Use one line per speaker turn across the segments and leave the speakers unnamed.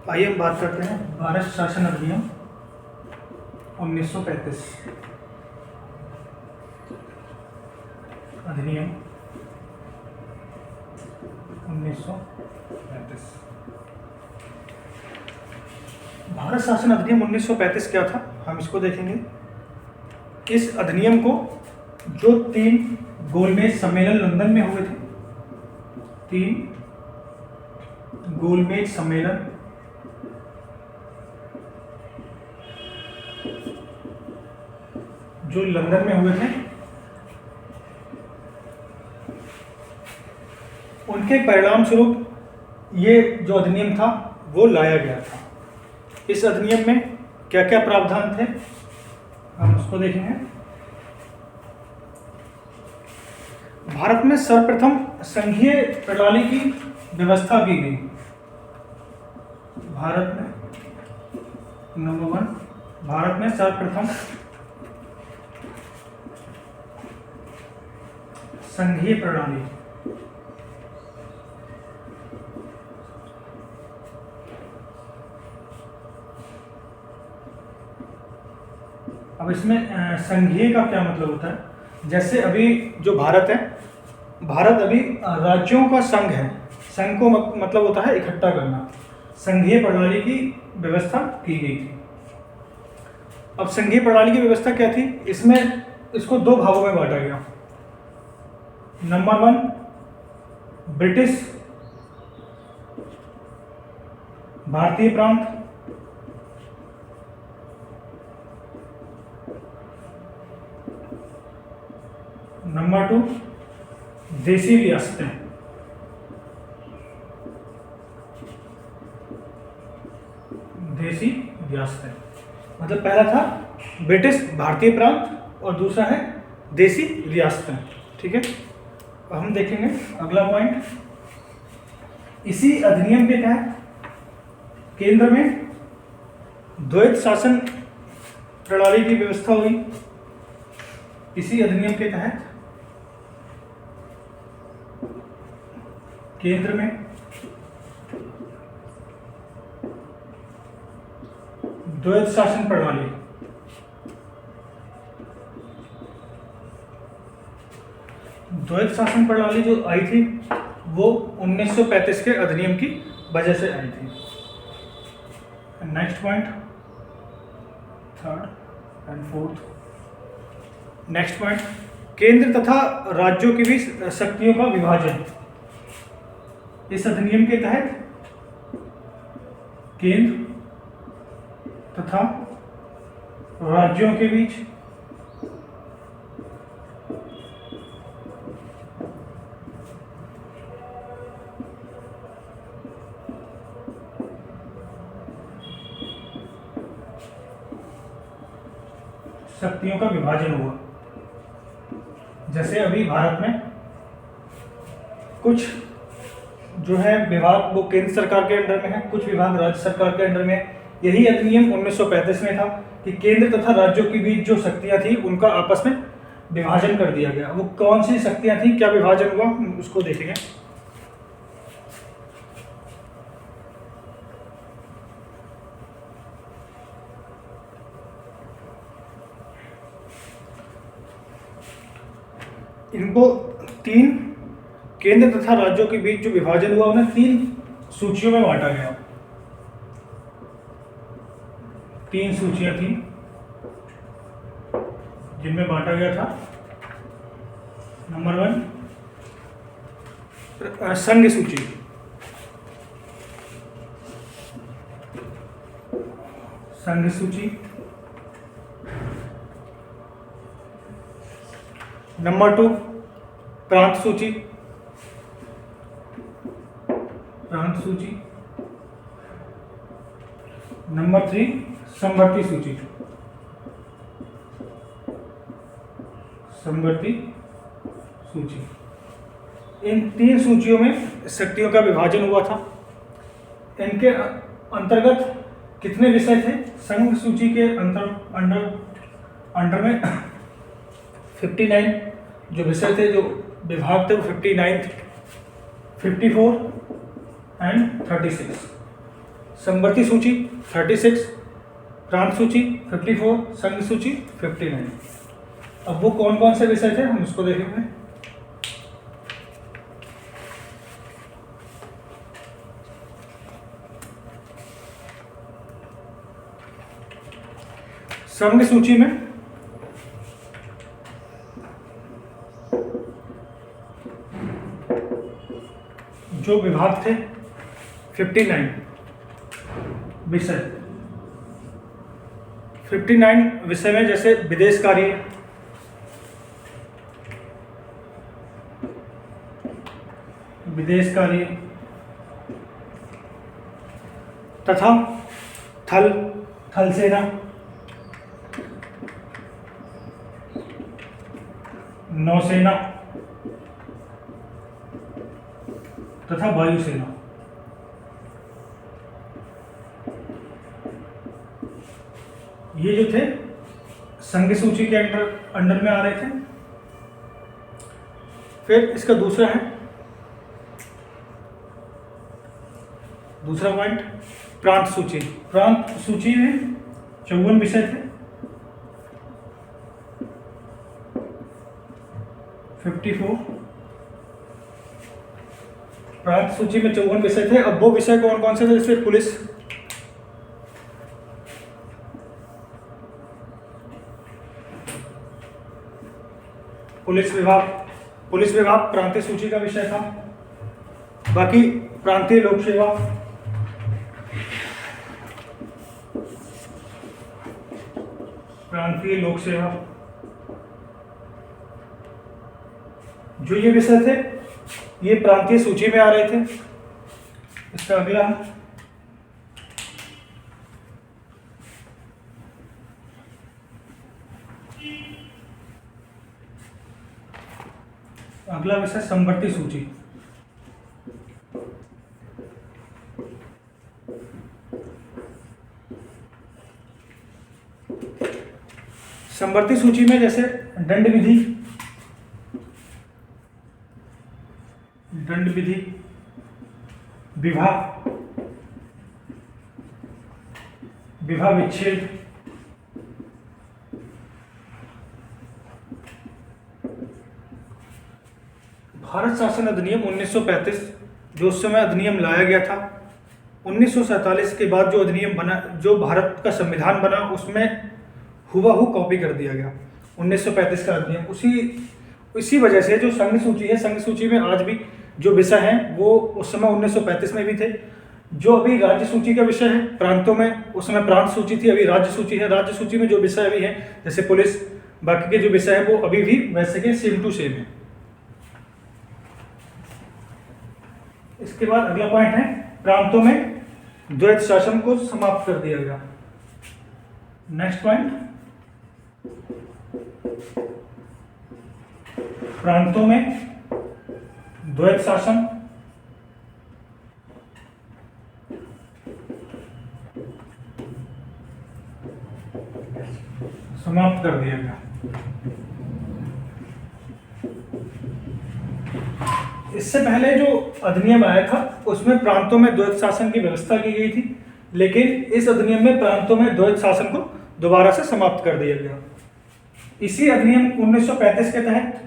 आइए हम बात करते हैं भारत शासन अधिनियम 1935। अधिनियम 1935। भारत शासन अधिनियम 1935 क्या था, हम इसको देखेंगे। इस अधिनियम को जो 3 गोलमेज सम्मेलन लंदन में हुए थे, 3 गोलमेज सम्मेलन जो लंदन में हुए थे, उनके परिणाम स्वरूप ये जो अधिनियम था वो लाया गया था। इस अधिनियम में क्या क्या प्रावधान थे हम उसको देखेंगे। भारत में सर्वप्रथम संघीय प्रणाली की व्यवस्था की गई। भारत में नंबर 1, भारत में सर्वप्रथम संघीय प्रणाली। अब इसमें संघीय का क्या मतलब होता है? जैसे अभी जो भारत है, भारत अभी राज्यों का संघ है। संघ को मतलब होता है इकट्ठा करना। संघीय प्रणाली की व्यवस्था की गई थी। अब संघीय प्रणाली की व्यवस्था क्या थी? इसमें इसको 2 भागों में बांटा गया। नंबर 1, ब्रिटिश भारतीय प्रांत, नंबर 2 देसी रियासतें। देसी रियासतें मतलब पहला था ब्रिटिश भारतीय प्रांत और दूसरा है देसी रियासतें। ठीक है, अब हम देखेंगे अगला पॉइंट। इसी अधिनियम के तहत केंद्र में द्वैत शासन प्रणाली की व्यवस्था हुई। इसी अधिनियम के तहत केंद्र में द्वैत शासन प्रणाली, द्वैत शासन प्रणाली जो आई थी वो 1935 के अधिनियम की वजह से आई थी। Next point, 3rd and 4th। Next point, केंद्र तथा राज्यों के बीच शक्तियों का विभाजन। इस अधिनियम के तहत केंद्र तथा राज्यों के बीच शक्तियों का विभाजन हुआ। जैसे अभी भारत में कुछ जो है विभाग वो केंद्र सरकार के अंडर में है, कुछ विभाग राज्य सरकार के अंडर में है। यही अधिनियम 1935 में था कि केंद्र तथा राज्यों के बीच जो शक्तियां थी उनका आपस में विभाजन कर दिया गया। वो कौन सी शक्तियां थी, क्या विभाजन हुआ, उसको देखेंगे। इनको 3 केंद्र तथा राज्यों के बीच जो विभाजन हुआ उन्हें 3 सूचियों में बांटा गया। 3 सूचियां थी जिनमें बांटा गया था। नंबर 1 संघ सूची, संघ सूची। नंबर 2 प्रांत सूची, प्रांत सूची। नंबर 3 समवर्ती सूची, समवर्ती सूची। इन 3 सूचियों में शक्तियों का विभाजन हुआ था। इनके अंतर्गत कितने विषय थे? संघ सूची के अंडर में 59 जो विषय थे, जो विभाग थे वो 59 थे, 54 एंड 36। संवर्ती सूची 36, प्रांत सूची 54, संघ सूची 59। अब वो कौन कौन से विषय थे हम उसको देखेंगे। संघ सूची में जो विभाग थे 59 विषय। 59 विषय में जैसे विदेश कार्य, तथा थल सेना, नौसेना तथा वायुसेना। ये जो थे संघ सूची के अंडर में आ रहे थे। फिर इसका दूसरा पॉइंट प्रांत सूची। प्रांत सूची में 54 विषय थे, 54। प्रांत सूची में 54 विषय थे। अब वो विषय कौन कौन से थे? जैसे पुलिस विभाग प्रांतीय सूची का विषय था। बाकी प्रांतीय लोक सेवा, जो ये विषय थे ये प्रांतीय सूची में आ रहे थे। इसका अगला विषय संवर्ती सूची। संवर्ती सूची में जैसे दंड विधि, विवाह विच्छेद, भारत शासन अधिनियम 1935, जो उस समय अधिनियम लाया गया था। 1947 के बाद जो अधिनियम बना, जो भारत का संविधान बना, उसमें हुबहू कॉपी कर दिया गया 1935 का अधिनियम। इसी वजह से जो संघ सूची है, संघ सूची में आज भी जो विषय हैं वो उस समय 1935 में भी थे। जो अभी राज्य सूची का विषय है प्रांतों में, उस समय प्रांत सूची थी, अभी राज्य सूची है। राज्य सूची में जो विषय अभी हैं जैसे पुलिस, बाकी के जो विषय है वो अभी भी वैसे के सेम टू सेम है। इसके बाद अगला पॉइंट है प्रांतों में द्वैत शासन को समाप्त कर दिया गया। नेक्स्ट पॉइंट, प्रांतों में द्वैत शासन समाप्त कर दिया गया। इससे पहले जो अधिनियम आया था उसमें प्रांतों में द्वैत शासन की व्यवस्था की गई थी, लेकिन इस अधिनियम में प्रांतों में द्वैत शासन को दोबारा से समाप्त कर दिया गया। इसी अधिनियम 1935 के तहत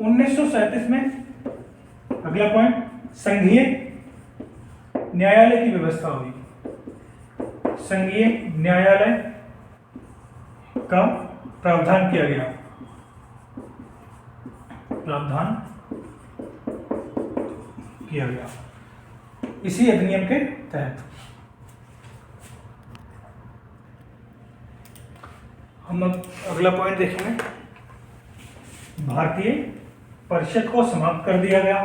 1937 में अगला पॉइंट संघीय न्यायालय की व्यवस्था हुई। संघीय न्यायालय का प्रावधान किया गया। इसी अधिनियम के तहत हम अब अगला पॉइंट देखेंगे। भारतीय परिषद को समाप्त कर दिया गया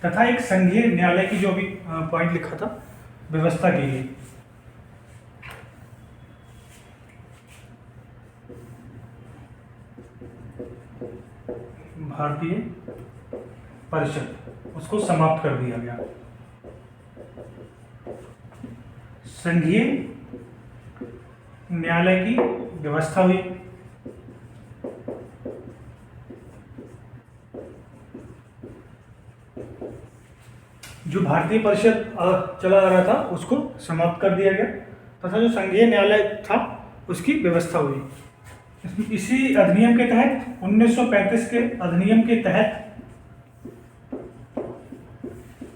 तथा एक संघीय न्यायालय की, जो अभी पॉइंट लिखा था, व्यवस्था की गई। भारतीय परिषद, उसको समाप्त कर दिया गया। संघीय न्यायालय की व्यवस्था हुई। जो भारतीय प्रांतीय परिषद चला आ रहा था उसको समाप्त कर दिया गया तथा जो संघीय न्यायालय था उसकी व्यवस्था हुई। इसी अधिनियम के तहत 1935 के अधिनियम के तहत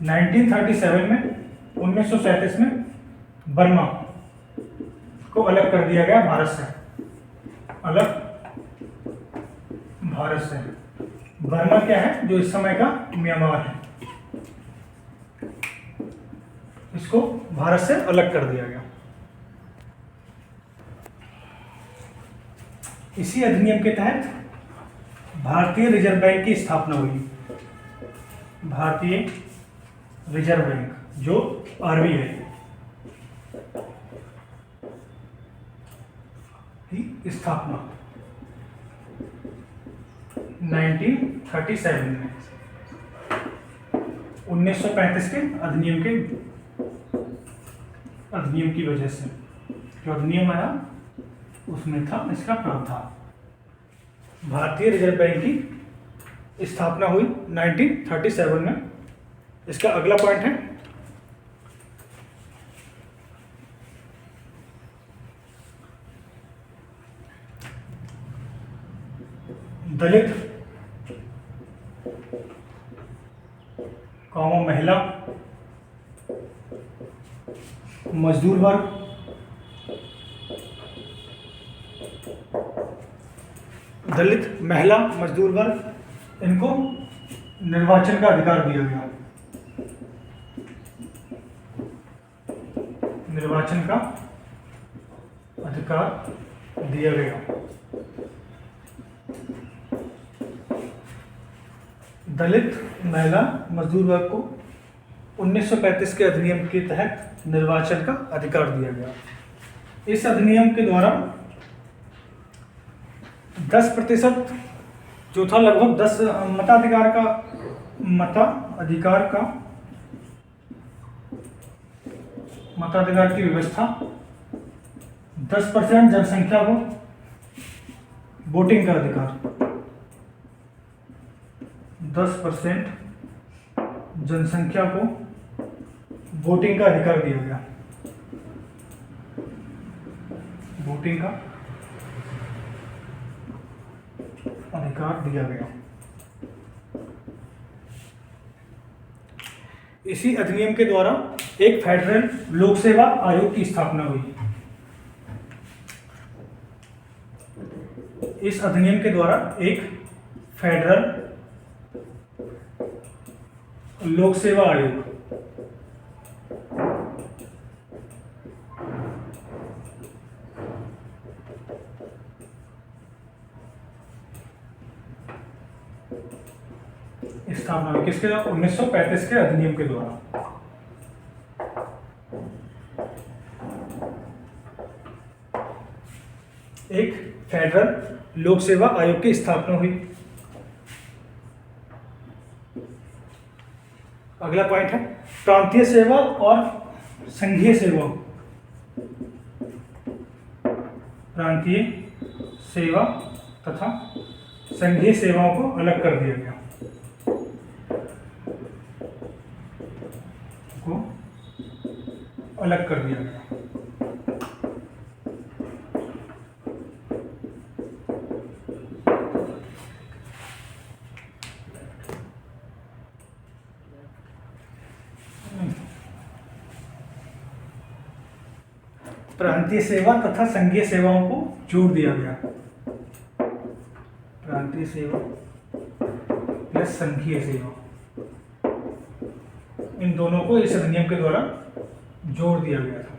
1937 में 1937 में बर्मा को अलग कर दिया गया भारत से। अलग भारत से बर्मा क्या है, जो इस समय का म्यांमार है, इसको भारत से अलग कर दिया गया। इसी अधिनियम के तहत भारतीय रिजर्व बैंक की स्थापना हुई। भारतीय रिजर्व बैंक जो आरबीआई की स्थापना 1937 में 1935 के अधिनियम की वजह से, जो अधिनियम आया उसमें था इसका प्रावधान। भारतीय रिजर्व बैंक की स्थापना हुई 1937 में। इसका अगला पॉइंट है दलित महिला मजदूर वर्ग दलित महिला मजदूर वर्ग इनको निर्वाचन का अधिकार दिया गया। निर्वाचन का अधिकार दिया गया। दलित महिला मजदूर वर्ग को 1935 के अधिनियम के तहत निर्वाचन का अधिकार दिया गया। इस अधिनियम के द्वारा 10% जो था, लगभग 10 मताधिकार की व्यवस्था, 10% जनसंख्या को वोटिंग का अधिकार, 10% जनसंख्या को वोटिंग का अधिकार दिया गया। वोटिंग का अधिकार दिया गया। इसी अधिनियम के द्वारा एक फेडरल लोक सेवा आयोग की स्थापना हुई। इस अधिनियम के द्वारा एक फेडरल लोक सेवा आयोग स्थापना हुई। किसके द्वारा? 1935 के अधिनियम के द्वारा। एक फेडरल लोक सेवा आयोग की स्थापना हुई। अगला पॉइंट है प्रांतीय सेवा और संघीय सेवा। प्रांतीय सेवा तथा संघीय सेवाओं को अलग कर दिया गया। को अलग कर दिया गया। प्रांतीय सेवा तथा संघीय सेवाओं को जोड़ दिया गया। प्रांतीय सेवा प्लस संघीय सेवा, इन दोनों को इस अधिनियम के द्वारा जोड़ दिया गया था।